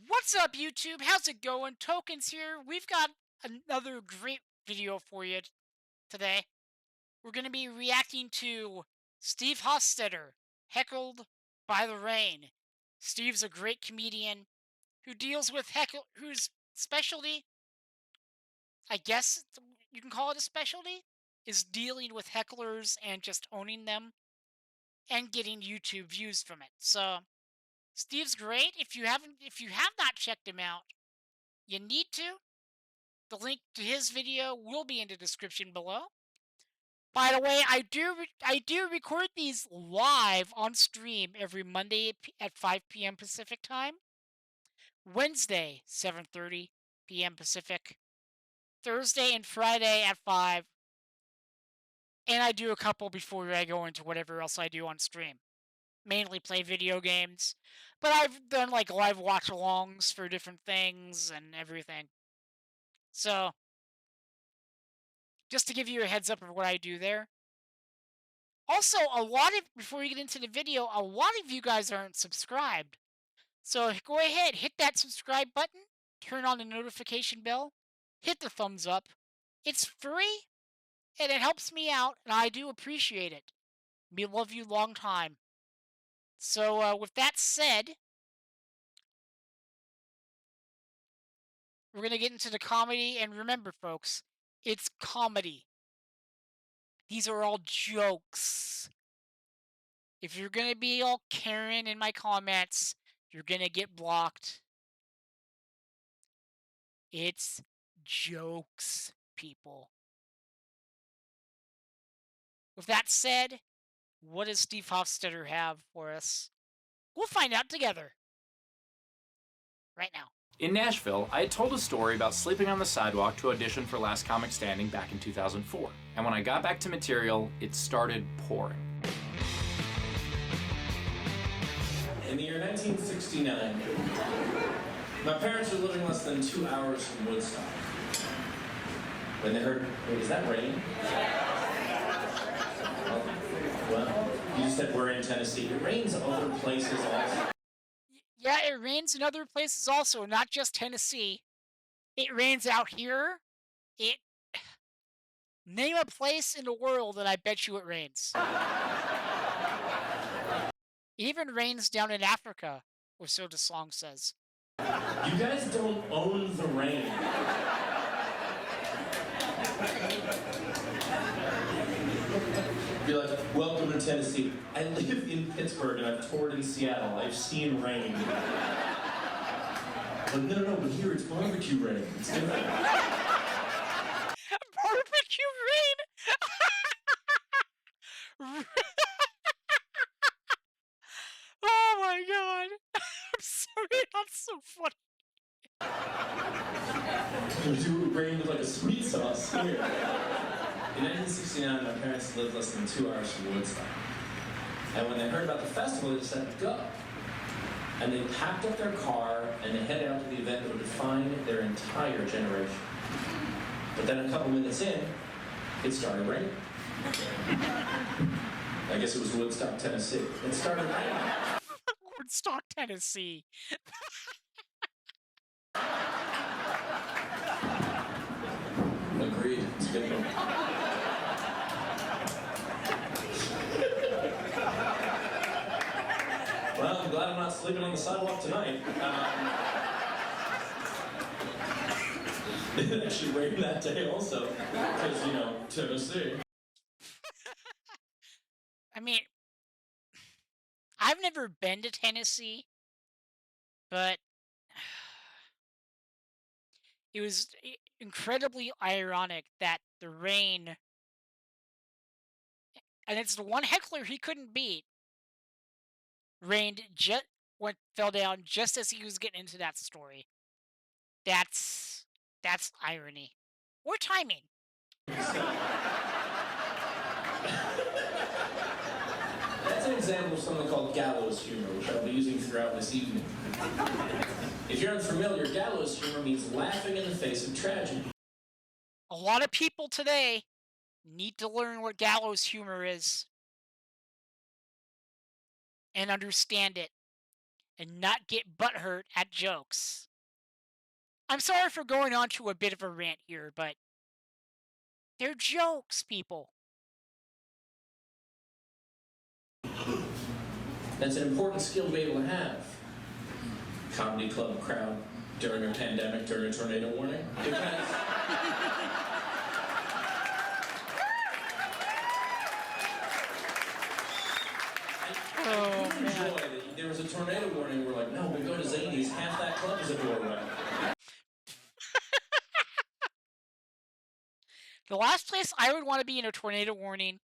What's up, YouTube? How's it going? Tokens here. We've got another great video for you today. We're going to be reacting to Steve Hofstetter, heckled by the rain. Steve's a great comedian who deals with heckle, whose specialty, I guess you can call it a specialty, is dealing with hecklers and just owning them and getting YouTube views from it. So Steve's great. If you have not checked him out, you need to. The link to his video will be in the description below. By the way, I do record these live on stream every Monday at 5 p.m. Pacific time, Wednesday 7:30 p.m. Pacific, Thursday and Friday at 5, and I do a couple before I go into whatever else I do on stream. Mainly play video games, but I've done like live watch-alongs for different things and everything. So, just to give you a heads up of what I do there. Also, before we get into the video, a lot of you guys aren't subscribed. So go ahead, hit that subscribe button, turn on the notification bell, hit the thumbs up. It's free, and it helps me out, and I do appreciate it. Me love you long time. So with that said, we're going to get into the comedy, and remember, folks, it's comedy. These are all jokes. If you're going to be all Karen in my comments, you're going to get blocked. It's jokes, people. With that said, what does Steve Hofstetter have for us? We'll find out together. Right now. In Nashville, I had told a story about sleeping on the sidewalk to audition for Last Comic Standing back in 2004. And when I got back to material, it started pouring. In the year 1969, my parents were living less than 2 hours from Woodstock. When they heard, wait, is that rain? Well, you just said we're in Tennessee. It rains other places also. Yeah, it rains in other places also, not just Tennessee. It rains out here. It Name a place in the world and I bet you it rains. Even rains down in Africa, or so the song says. You guys don't own the rain. Be like, welcome to Tennessee. I live in Pittsburgh and I've toured in Seattle. I've seen rain. But no, but here it's barbecue rain. It's different. Barbecue rain! Oh my god! I'm sorry, that's so funny. It rained with like a sweet sauce here. In 1969, my parents lived less than 2 hours from Woodstock. And when they heard about the festival, they decided to go. And they packed up their car and they headed out to the event that would define their entire generation. But then a couple minutes in, it started raining. I guess it was Woodstock, Tennessee. It started raining. Woodstock, Tennessee. Agreed. It's a good one. Well, I'm glad I'm not sleeping on the sidewalk tonight. It actually rained that day also, because, you know, Tennessee. I mean, I've never been to Tennessee, but it was incredibly ironic that the rain, and it's the one heckler he couldn't beat, fell down just as he was getting into that story. That's irony. Or timing. That's an example of something called gallows humor, which I'll be using throughout this evening. If you're unfamiliar, gallows humor means laughing in the face of tragedy. A lot of people today need to learn what gallows humor is and understand it. and not get butthurt at jokes. I'm sorry for going on to a bit of a rant here, but they're jokes, people. That's an important skill to be able to have. Comedy club crowd during a pandemic, during a tornado warning. Depends. I do enjoy that there was a tornado warning. We're like, no, we'll go to Zany's. Half that club is a doorway. The last place I would want to be in a tornado warning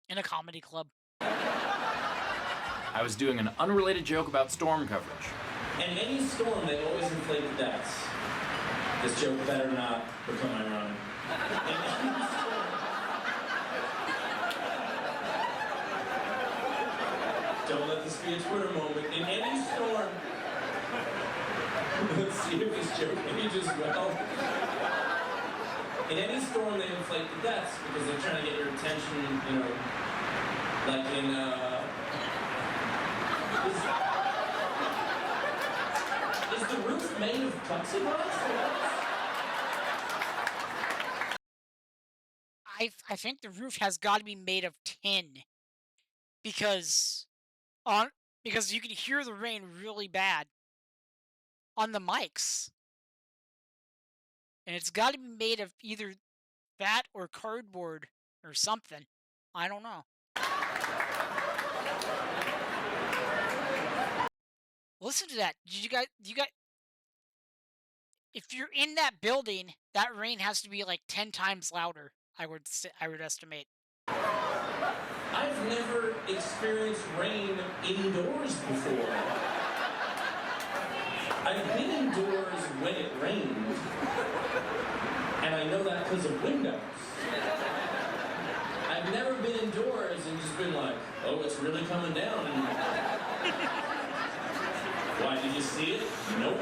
in a comedy club. I was doing an unrelated joke about storm coverage. And any storm, they always inflate the decks. This joke better not become ironic. Don't let this be a Twitter moment. In any storm, let's see if this joke ages well. In any storm, they inflate the decks because they're trying to get your attention, you know, like in, is the roof made of plexiglass? I think the roof has got to be made of tin because you can hear the rain really bad on the mics. And it's got to be made of either that or cardboard or something. I don't know. Listen to that. You guys, if you're in that building, that rain has to be like 10 times louder, I would estimate. I've never experienced rain indoors before. I've been indoors when it rained, and I know that because of windows. I've never been indoors and just been like, oh, it's really coming down. And why, did you see it? Nope.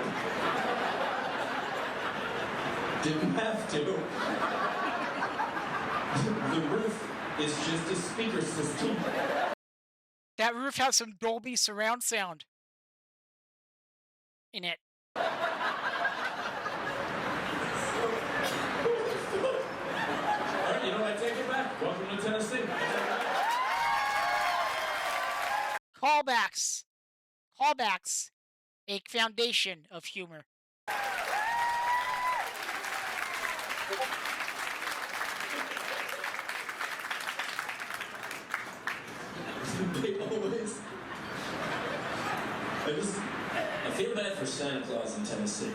Didn't have to. The roof is just a speaker system. That roof has some Dolby surround sound in it. All right, you know what? I take it back. Welcome to Tennessee. Callbacks. Callbacks. A foundation of humor. They always. I feel bad for Santa Claus in Tennessee.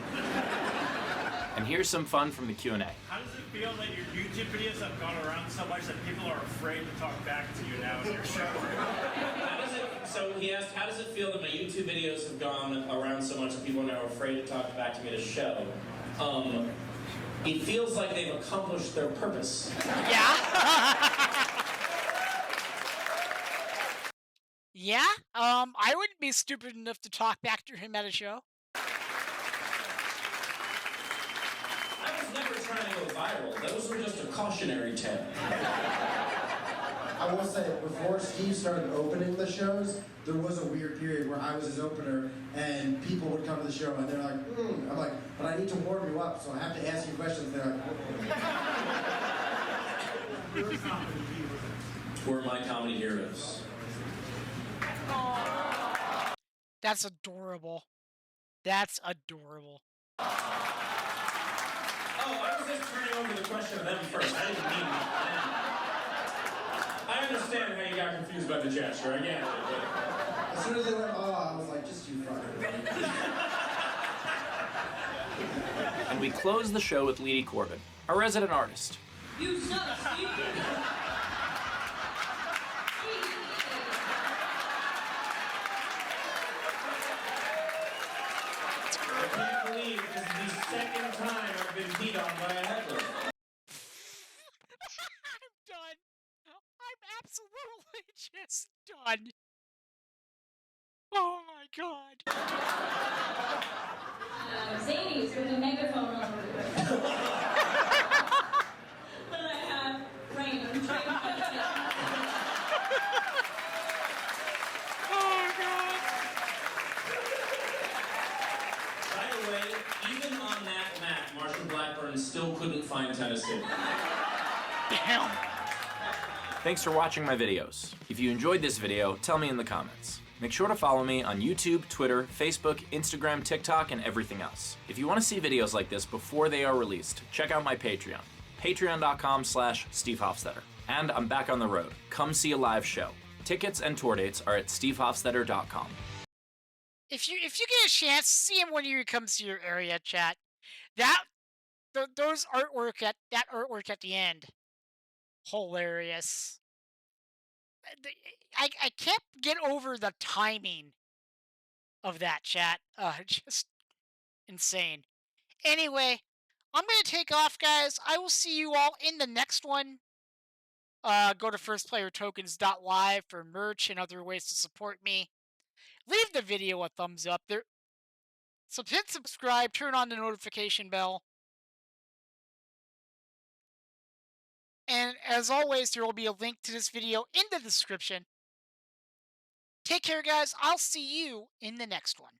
And here's some fun from the Q&A. How does it feel that your YouTube videos have gone around so much that people are afraid to talk back to you now in your show? So he asked, how does it feel that my YouTube videos have gone around so much that people are now afraid to talk back to me at a show? It feels like they've accomplished their purpose. Yeah. Yeah? I wouldn't be stupid enough to talk back to him at a show. I was never trying to go viral. Those were just a cautionary tale. I will say, before Steve started opening the shows, there was a weird period where I was his opener, and people would come to the show, and they're like, I'm like, but I need to warm you up, so I have to ask you questions. They're like, Were my comedy heroes. That's adorable. That's adorable. Oh, I was just turning over the question to them first. I didn't mean that. I understand how you got confused by the gesture. I get it. as soon as they went, I was like, just you fucking. And we close the show with Leedy Corbin, a resident artist. You suck, Steve. I can't believe this is the second time I've been beat on by a heckler. I'm done. I'm absolutely just done. Oh my god. Zany's with a megaphone on it. But I have rain. I'm trying to catch it. Oh god. on that map, Marshall Blackburn still couldn't find Tennessee. Damn. Thanks for watching my videos. If you enjoyed this video, tell me in the comments. Make sure to follow me on YouTube, Twitter, Facebook, Instagram, TikTok, and everything else. If you want to see videos like this before they are released, check out my Patreon, patreon.com/Steve Hofstetter. And I'm back on the road. Come see a live show. Tickets and tour dates are at stevehofstetter.com. If you get a chance, see him when he comes to your area, chat. Those artwork at the end, hilarious. I can't get over the timing of that, chat. Just insane. Anyway, I'm gonna take off, guys. I will see you all in the next one. Go to firstplayertokens.live for merch and other ways to support me. Leave the video a thumbs up. Hit subscribe, turn on the notification bell. And as always, there will be a link to this video in the description. Take care, guys. I'll see you in the next one.